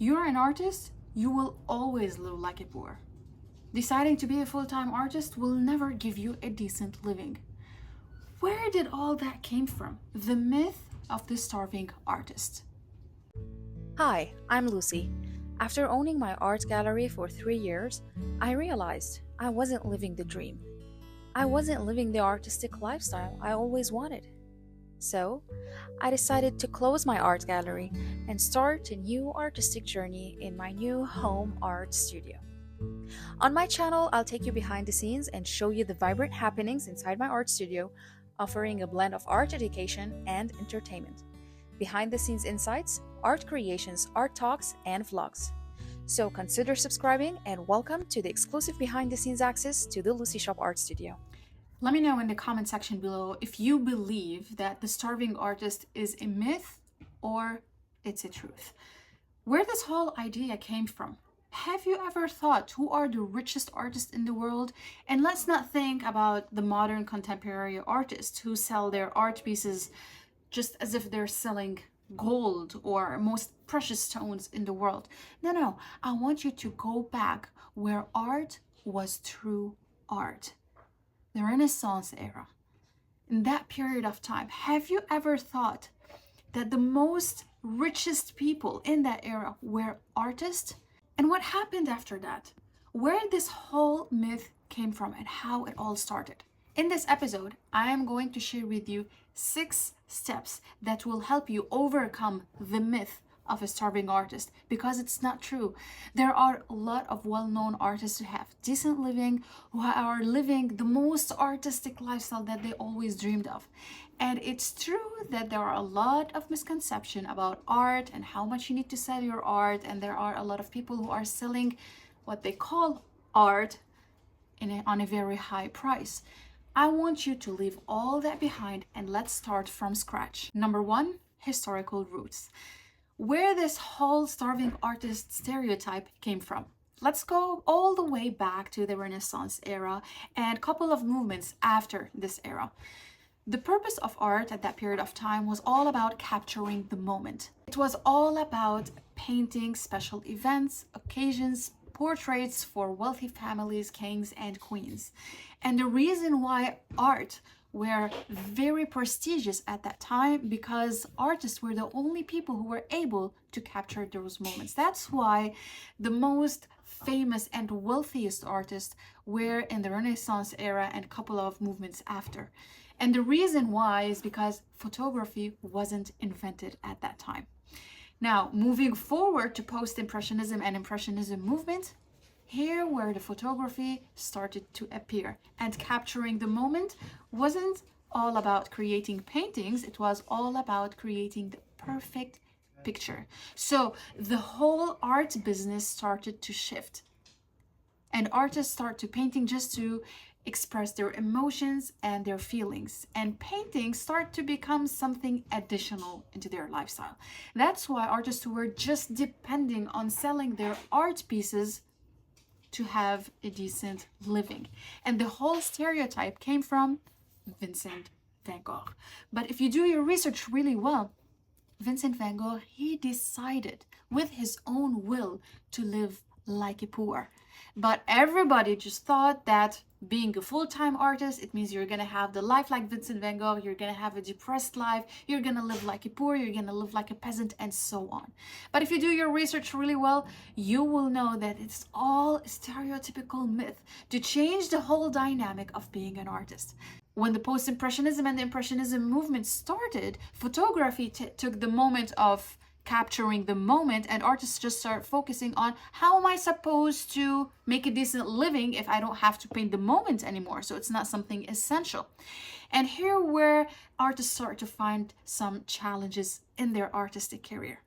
you're an artist, you will always live like a poor. Deciding to be a full-time artist will never give you a decent living. Where did all that came from? The myth of the starving artist. Hi, I'm Lucy. After owning my art gallery for 3 years, I realized I wasn't living the dream. I wasn't living the artistic lifestyle I always wanted. So, I decided to close my art gallery and start a new artistic journey in my new home art studio. On my channel, I'll take you behind the scenes and show you the vibrant happenings inside my art studio, offering a blend of art education and entertainment. Behind the scenes insights, art creations, art talks, and vlogs. So consider subscribing and welcome to the exclusive behind the scenes access to the Lucy Shop Art Studio. Let me know in the comment section below if you believe that the starving artist is a myth or it's a truth. Where this whole idea came from. Have you ever thought who are the richest artists in the world? And let's not think about the modern contemporary artists who sell their art pieces just as if they're selling gold or most precious stones in the world. No, I want you to go back where art was true art. The Renaissance era. In that period of time, have you ever thought that the most richest people in that era were artists? And what happened after that? Where this whole myth came from and how it all started. In this episode, I am going to share with you 6 steps that will help you overcome the myth of a starving artist, because it's not true. There are a lot of well-known artists who have decent living, who are living the most artistic lifestyle that they always dreamed of. And it's true that there are a lot of misconception about art and how much you need to sell your art, and there are a lot of people who are selling what they call art on a very high price. I want you to leave all that behind and let's start from scratch. Number 1, historical roots. Where this whole starving artist stereotype came from. Let's go all the way back to the Renaissance era and a couple of movements after this era. The purpose of art at that period of time was all about capturing the moment. It was all about painting special events, occasions, portraits for wealthy families, kings and queens. And the reason why art were very prestigious at that time, because artists were the only people who were able to capture those moments. That's why the most famous and wealthiest artists were in the Renaissance era and a couple of movements after. And the reason why is because photography wasn't invented at that time. Now, moving forward to Post-Impressionism and Impressionism movement, here where the photography started to appear, and capturing the moment wasn't all about creating paintings, it was all about creating the perfect picture. So the whole art business started to shift, and artists start to painting just to express their emotions and their feelings, and paintings start to become something additional into their lifestyle. That's why artists who were just depending on selling their art pieces to have a decent living. And the whole stereotype came from Vincent van Gogh. But if you do your research really well, Vincent van Gogh, he decided with his own will to live like a poor. But everybody just thought that being a full-time artist, it means you're gonna have the life like Vincent van Gogh, you're gonna have a depressed life, you're gonna live like a poor, you're gonna live like a peasant, and so on. But if you do your research really well, you will know that it's all a stereotypical myth to change the whole dynamic of being an artist. When the Post-Impressionism and the Impressionism movement started, photography took the moment of capturing the moment, and artists just start focusing on how am I supposed to make a decent living if I don't have to paint the moment anymore, so it's not something essential. And here where artists start to find some challenges in their artistic career.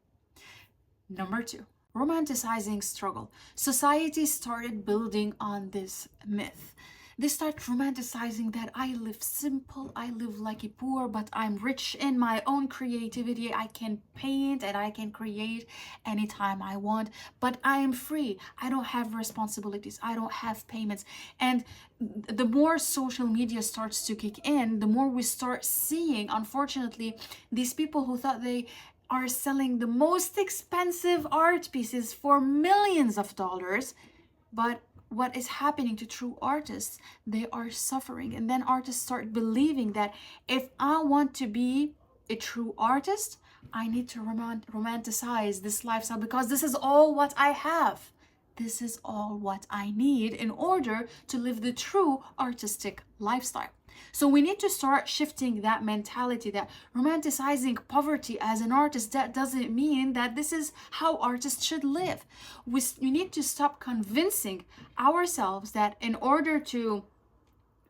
Number 2, romanticizing struggle. Society started building on this myth. They start romanticizing that I live simple, I live like a poor, but I'm rich in my own creativity. I can paint and I can create anytime I want, but I am free. I don't have responsibilities. I don't have payments. And the more social media starts to kick in, the more we start seeing, unfortunately, these people who thought they are selling the most expensive art pieces for millions of dollars, but what is happening to true artists? They are suffering. And then artists start believing that if I want to be a true artist, I need to romanticize this lifestyle because this is all what I have. This is all what I need in order to live the true artistic lifestyle. So we need to start shifting that mentality that romanticizing poverty as an artist, that doesn't mean that this is how artists should live. We need to stop convincing ourselves that in order to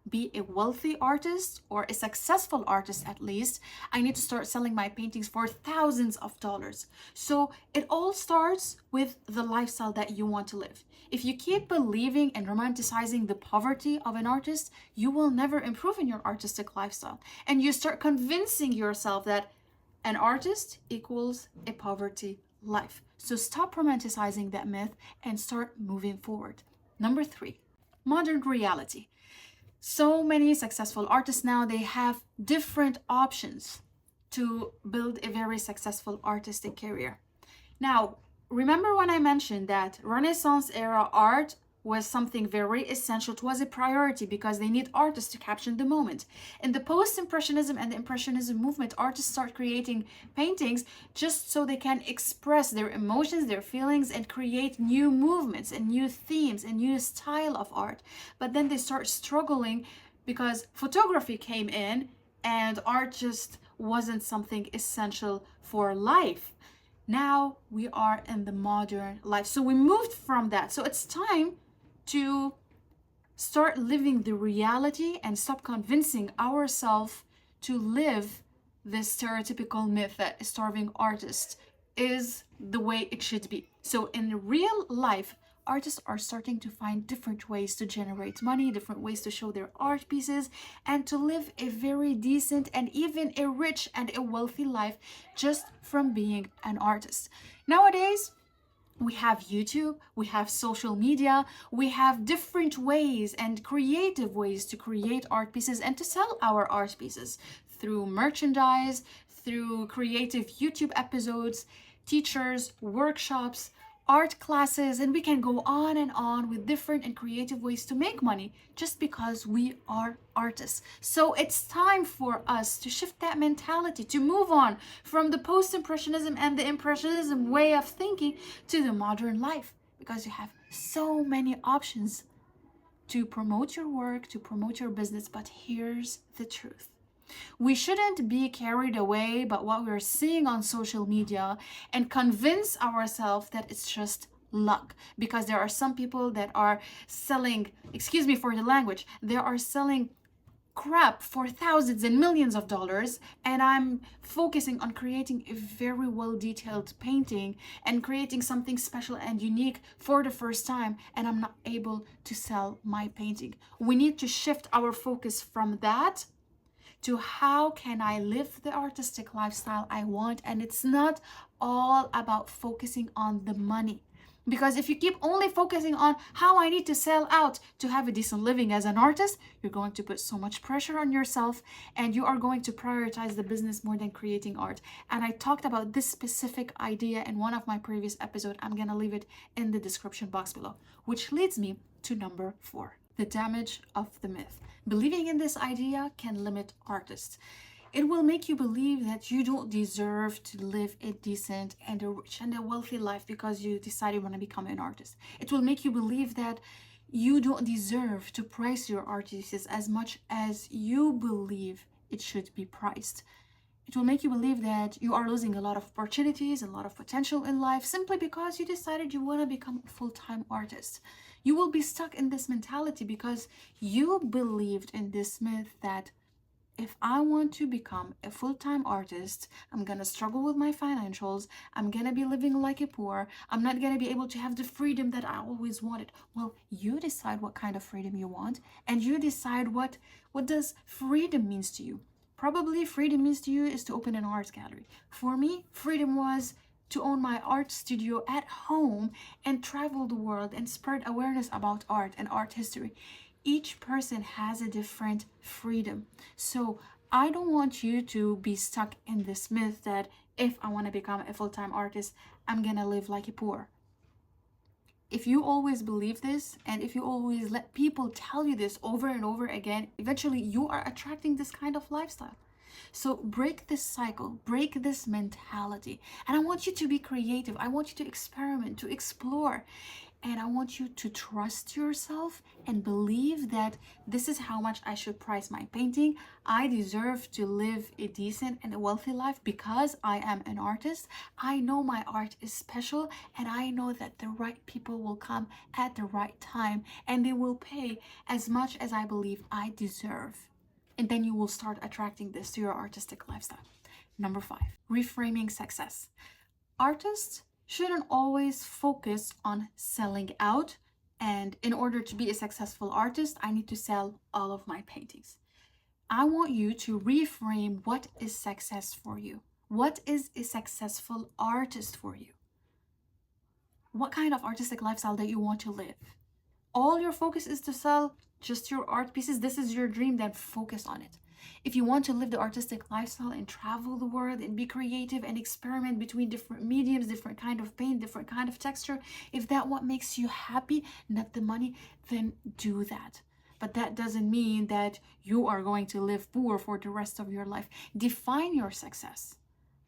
be a wealthy artist or a successful artist, at least, I need to start selling my paintings for thousands of dollars. So it all starts with the lifestyle that you want to live. If you keep believing and romanticizing the poverty of an artist, you will never improve in your artistic lifestyle. And you start convincing yourself that an artist equals a poverty life. So stop romanticizing that myth and start moving forward. Number 3, modern reality. So many successful artists now, they have different options to build a very successful artistic career. Now, remember when I mentioned that Renaissance era art was something very essential, it was a priority because they need artists to capture the moment. In the Post-Impressionism and the Impressionism movement, artists start creating paintings just so they can express their emotions, their feelings, and create new movements and new themes and new style of art. But then they start struggling because photography came in and art just wasn't something essential for life. Now we are in the modern life. So we moved from that. So it's time to start living the reality and stop convincing ourselves to live this stereotypical myth that a starving artist is the way it should be. So in real life, artists are starting to find different ways to generate money, different ways to show their art pieces, and to live a very decent and even a rich and a wealthy life just from being an artist. Nowadays, we have YouTube, we have social media, we have different ways and creative ways to create art pieces and to sell our art pieces through merchandise, through creative YouTube episodes, teachers, workshops, art classes, and we can go on with different and creative ways to make money just because we are artists. So it's time for us to shift that mentality, to move on from the Post-Impressionism and the Impressionism way of thinking to the modern life, because you have so many options to promote your work, to promote your business. But here's the truth. We shouldn't be carried away by what we're seeing on social media and convince ourselves that it's just luck, because there are some people that are selling, excuse me for the language, they are selling crap for thousands and millions of dollars, and I'm focusing on creating a very well detailed painting and creating something special and unique for the first time, and I'm not able to sell my painting. We need to shift our focus from that to how can I live the artistic lifestyle I want. And it's not all about focusing on the money, because if you keep only focusing on how I need to sell out to have a decent living as an artist, you're going to put so much pressure on yourself and you are going to prioritize the business more than creating art. And I talked about this specific idea in one of my previous episodes. I'm gonna leave it in the description box below, which leads me to number 4, the damage of the myth. Believing in this idea can limit artists. It will make you believe that you don't deserve to live a decent and a rich and a wealthy life because you decided you want to become an artist. It will make you believe that you don't deserve to price your art pieces as much as you believe it should be priced. It will make you believe that you are losing a lot of opportunities and a lot of potential in life simply because you decided you want to become a full-time artist. You will be stuck in this mentality because you believed in this myth that if I want to become a full-time artist, I'm gonna struggle with my financials, I'm gonna be living like a poor, I'm not gonna be able to have the freedom that I always wanted. Well, you decide what kind of freedom you want, and you decide what does freedom means to you. Probably freedom means to you is to open an art gallery. For me, freedom was to own my art studio at home and travel the world and spread awareness about art and art history. Each person has a different freedom. So I don't want you to be stuck in this myth that if I want to become a full-time artist, I'm gonna live like a poor. If you always believe this, and if you always let people tell you this over and over again, eventually you are attracting this kind of lifestyle. So break this cycle, break this mentality. And I want you to be creative. I want you to experiment, to explore. And I want you to trust yourself and believe that this is how much I should price my painting. I deserve to live a decent and a wealthy life because I am an artist. I know my art is special, and I know that the right people will come at the right time and they will pay as much as I believe I deserve. And then you will start attracting this to your artistic lifestyle. Number 5, reframing success. Artists shouldn't always focus on selling out, and in order to be a successful artist, I need to sell all of my paintings. I want you to reframe what is success for you. What is a successful artist for you? What kind of artistic lifestyle that you want to live? All your focus is to sell just your art pieces. This is your dream, then focus on it. If you want to live the artistic lifestyle and travel the world and be creative and experiment between different mediums, different kind of paint, different kind of texture, if that what makes you happy, not the money, then do that. But that doesn't mean that you are going to live poor for the rest of your life. Define your success.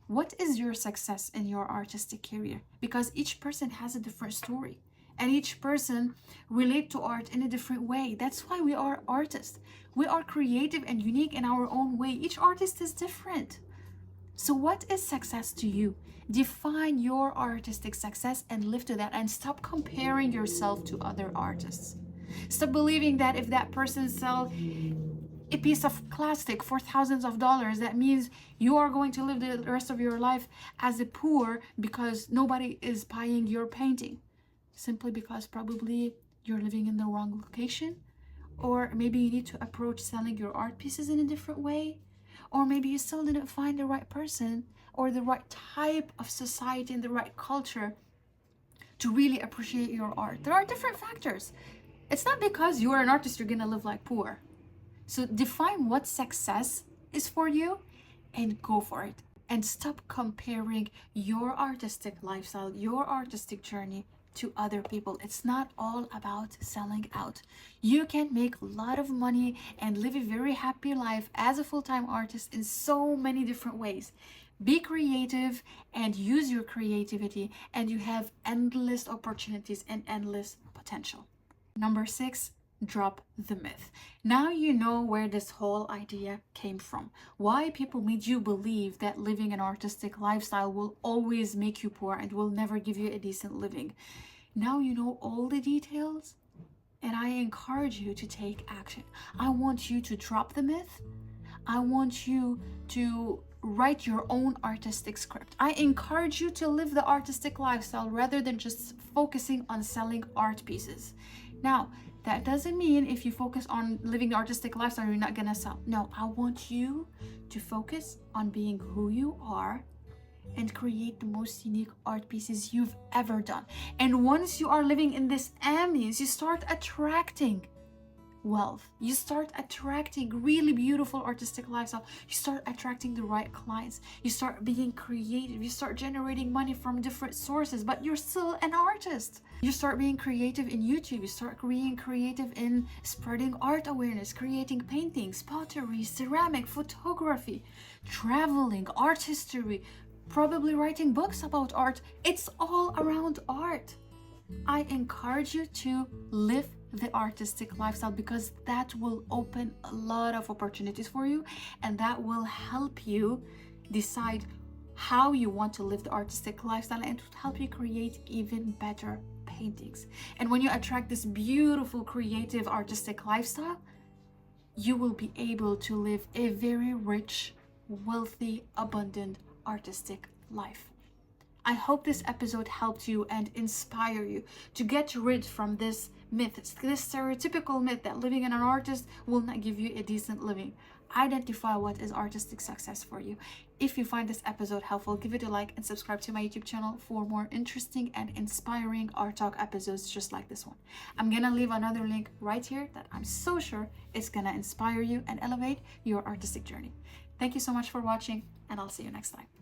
What is your success in your artistic career? Because each person has a different story. And each person relate to art in a different way. That's why we are artists. We are creative and unique in our own way. Each artist is different. So what is success to you? Define your artistic success and live to that, and stop comparing yourself to other artists. Stop believing that if that person sells a piece of plastic for thousands of dollars, that means you are going to live the rest of your life as a poor because nobody is buying your painting. Simply because probably you're living in the wrong location, or maybe you need to approach selling your art pieces in a different way, or maybe you still didn't find the right person or the right type of society and the right culture to really appreciate your art. There are different factors. It's not because you are an artist you're gonna live like poor. So define what success is for you and go for it, and stop comparing your artistic lifestyle, your artistic journey to other people. It's not all about selling out. You can make a lot of money and live a very happy life as a full-time artist in so many different ways. Be creative and use your creativity, and you have endless opportunities and endless potential. Number 6, drop the myth. Now you know where this whole idea came from. Why people made you believe that living an artistic lifestyle will always make you poor and will never give you a decent living. Now you know all the details, and I encourage you to take action. I want you to drop the myth. I want you to write your own artistic script. I encourage you to live the artistic lifestyle rather than just focusing on selling art pieces. Now, that doesn't mean if you focus on living the artistic lifestyle, you're not gonna sell. No, I want you to focus on being who you are and create the most unique art pieces you've ever done. And once you are living in this ambience, you start attracting wealth. You start attracting really beautiful artistic lifestyle. You start attracting the right clients. You start being creative. You start generating money from different sources, but you're still an artist. You start being creative in YouTube. You start being creative in spreading art awareness, creating paintings, pottery, ceramic, photography, traveling, art history, probably writing books about art. It's all around art. I encourage you to live the artistic lifestyle, because that will open a lot of opportunities for you, and that will help you decide how you want to live the artistic lifestyle, and to help you create even better paintings. And when you attract this beautiful, creative, artistic lifestyle, you will be able to live a very rich, wealthy, abundant, artistic life. I hope this episode helped you and inspire you to get rid from this myth, this stereotypical myth that living in an artist will not give you a decent living. Identify what is artistic success for you. If you find this episode helpful, give it a like and subscribe to my YouTube channel for more interesting and inspiring art talk episodes just like this one. I'm gonna leave another link right here that I'm so sure is gonna inspire you and elevate your artistic journey. Thank you so much for watching, and I'll see you next time.